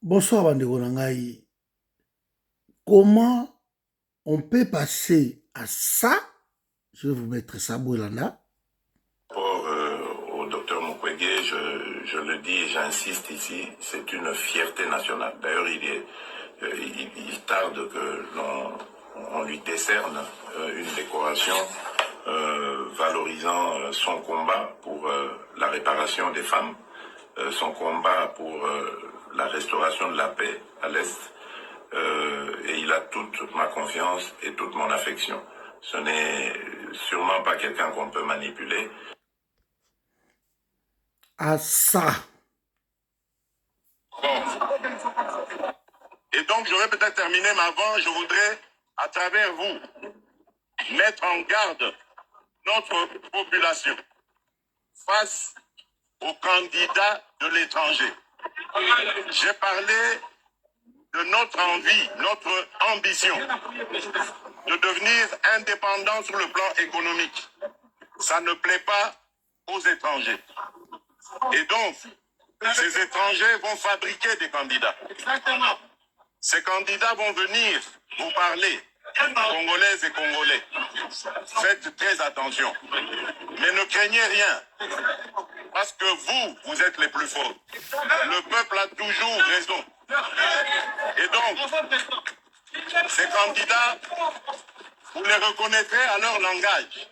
Bonsoir Bandeko Nangai. Comment on peut passer à ça? Je vais vous mettre ça, Boulanda. Au docteur Mukwege, je le dis et j'insiste ici, c'est une fierté nationale. D'ailleurs, il tarde que on lui décerne une décoration valorisant son combat pour la réparation des femmes, son combat pour la restauration de la paix à l'Est. Et il a toute ma confiance et toute mon affection. Ce n'est sûrement pas quelqu'un qu'on peut manipuler. À ça. Bon. Et donc, j'aurais peut-être terminé, mais avant, je voudrais, à travers vous, mettre en garde notre population face aux candidats de l'étranger. J'ai parlé de notre envie, notre ambition de devenir indépendant sur le plan économique. Ça ne plaît pas aux étrangers. Et donc, ces étrangers vont fabriquer des candidats. Exactement. Ces candidats vont venir vous parler, Congolaises et Congolais. Faites très attention. Mais ne craignez rien. Parce que vous êtes les plus forts. Le peuple a toujours raison. Et donc, ces candidats, vous les reconnaîtrez à leur langage.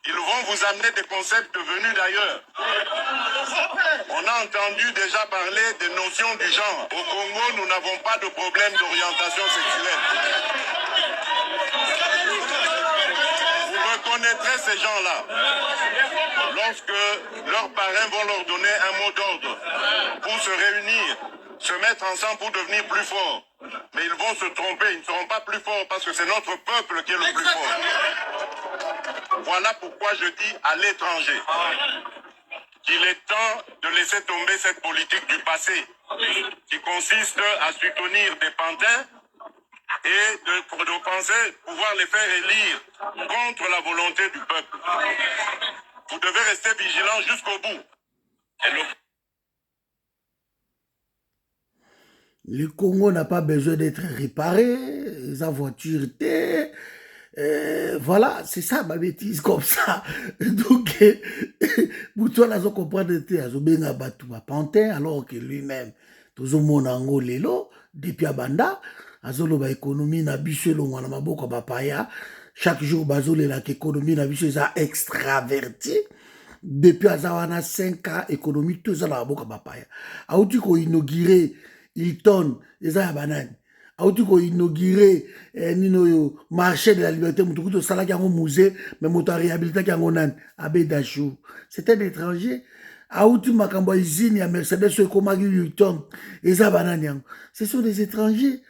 Ils vont vous amener des concepts venus d'ailleurs. On a entendu déjà parler des notions du genre. Au Congo, nous n'avons pas de problème d'orientation sexuelle. Vous reconnaîtrez ces gens-là lorsque leurs parrains vont leur donner un mot d'ordre pour se réunir, se mettre ensemble pour devenir plus forts. Mais ils vont se tromper, ils ne seront pas plus forts parce que c'est notre peuple qui est le plus fort. Voilà pourquoi je dis à l'étranger qu'il est temps de laisser tomber cette politique du passé qui consiste à soutenir des pantins et de penser pouvoir les faire élire contre la volonté du peuple. Vous devez rester vigilant jusqu'au bout. Le Congo n'a pas besoin d'être réparé, sa voiture était. Voilà, c'est ça ma bêtise comme ça. Donc, pour toi, là, je comprends que tu as bien battu ma pantin, alors que lui-même, tout le monde a lelo, depuis Abanda, azolo ba économie na biso elongwa na maboko ya bapaya. Chaque jour, bazolela que économie na biso eza extraverti. Depuis aza wana 5 ans, économie tout eza na maboko ya bapaya. Auti ko inauguré Hilton, eza ya banani. Auti ko inauguré nino yo marché de la liberté, mutu kuto salaki yango musée, mais moto a réhabilité yango nani Abedachou. C'est un étranger. Auti makambo ya usine ya Mercedes so ekomaki Hilton, eza banani yango. Ce sont des étrangers.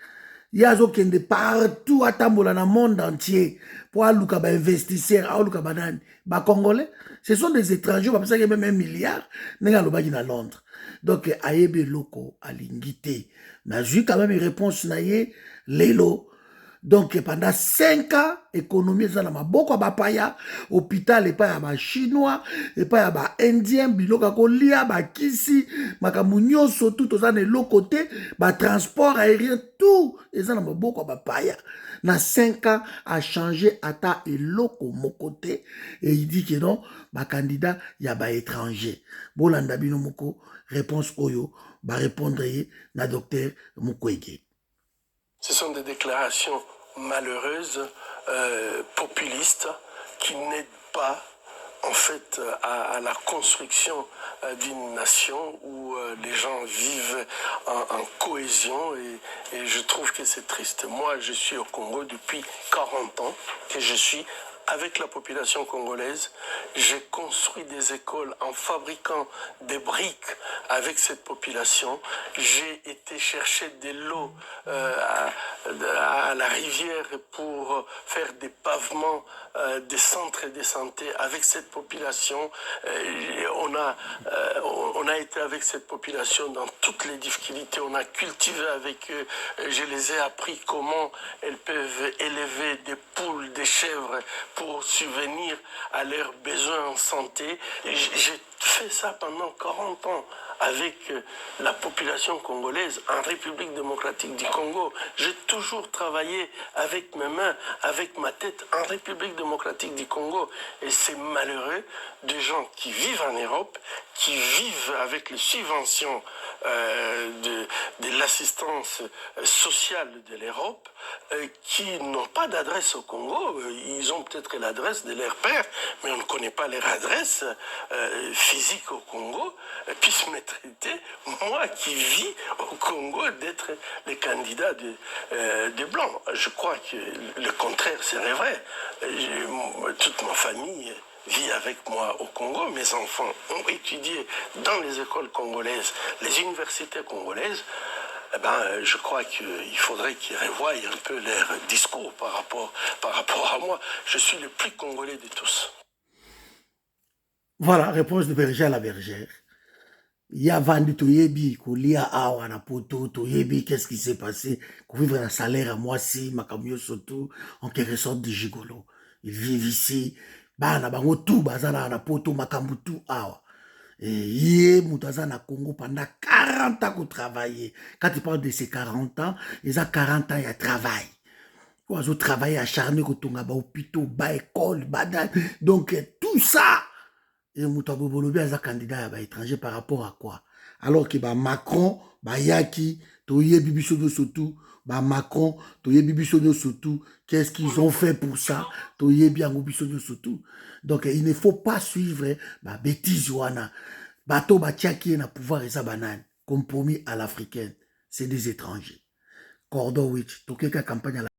Ye azokende partout atambola na monde entier po aluka bainvestisseur aoluka banani bacongolais. Ce sont des étrangers bapesaki même 1 milliard ndenge alobaki na Londres. Donc ayebi eloko alingi te. Nazwi quand même réponse na ye lelo. Donc pendant 5 ans, économie eza na maboko ya bapaya, hôpital epai ya bachinois, epai ya baindien, biloko ya kolia, bakisi, makambo nyonso tout toza na eloko te, batransport aérien, tout eza na maboko ya bapaya. Na 5 ans, a changé ata eloko moko te, et il dit que non, bakandidat ya baétranger. Bolanda bino moko, réponse oyo, barépondre ye na docteur Mukwege. Ce sont des déclarations malheureuses, populistes, qui n'aident pas en fait à la construction d'une nation où les gens vivent en cohésion et je trouve que c'est triste. Moi, je suis au Congo depuis 40 ans que je suis avec la population congolaise. J'ai construit des écoles en fabriquant des briques avec cette population. J'ai été chercher de l'eau à la rivière pour faire des pavements, des centres de santé avec cette population. On a été avec cette population dans toutes les difficultés. On a cultivé avec eux. Je les ai appris comment elles peuvent élever des poules, des chèvres pour subvenir à leurs besoins en santé. J'ai fait ça pendant 40 ans avec la population congolaise en République démocratique du Congo. J'ai toujours travaillé avec mes mains, avec ma tête en République démocratique du Congo. Et c'est malheureux de gens qui vivent en Europe, qui vivent avec les subventions de l'assistance sociale de l'Europe, qui n'ont pas d'adresse au Congo. Ils ont peut-être l'adresse de leur père, mais on ne connaît pas leur adresse physique au Congo, puissent me traiter, moi qui vis au Congo, d'être le candidat de blanc. Je crois que le contraire serait vrai. Toute ma famille vit avec moi au Congo. Mes enfants ont étudié dans les écoles congolaises, les universités congolaises. Eh ben, je crois qu'il faudrait qu'ils revoient un peu leur discours par rapport à moi. Je suis le plus congolais de tous. Voilà, réponse de berger à la bergère. Il y a vendu Toyebi, Kolia Awa na poto, Toyebi, qu'est-ce qui s'est passé? Qu'on vivre un salaire à moi si, Makamio surtout, en quelque sorte de gigolo. Ils vivent ici, bana bango tout, bazana na poto, Makambutu Awa. Et yé, Moutaza na Congo pendant 40 ans qu'on travaillait. Quand tu parles de ces 40 ans, ils ont 40 ans, il y a travail. Ils ont travaillé acharné, quand on a hôpital, ba école, badan. Donc, tout ça, et Moutabo Bolobi a candidat à l'étranger par rapport à quoi? Alors que Macron, Yaki, Toye Bibisono surtout, Macron, Toye Bibisono surtout, qu'est-ce qu'ils ont fait pour ça? Toye Bibisono surtout. Donc il ne faut pas suivre bêtise wana. Bato Batiaki na pouvoir et sa banane. Compromis à l'africaine. C'est des étrangers. Cordon Witch, Tokeka campagne à la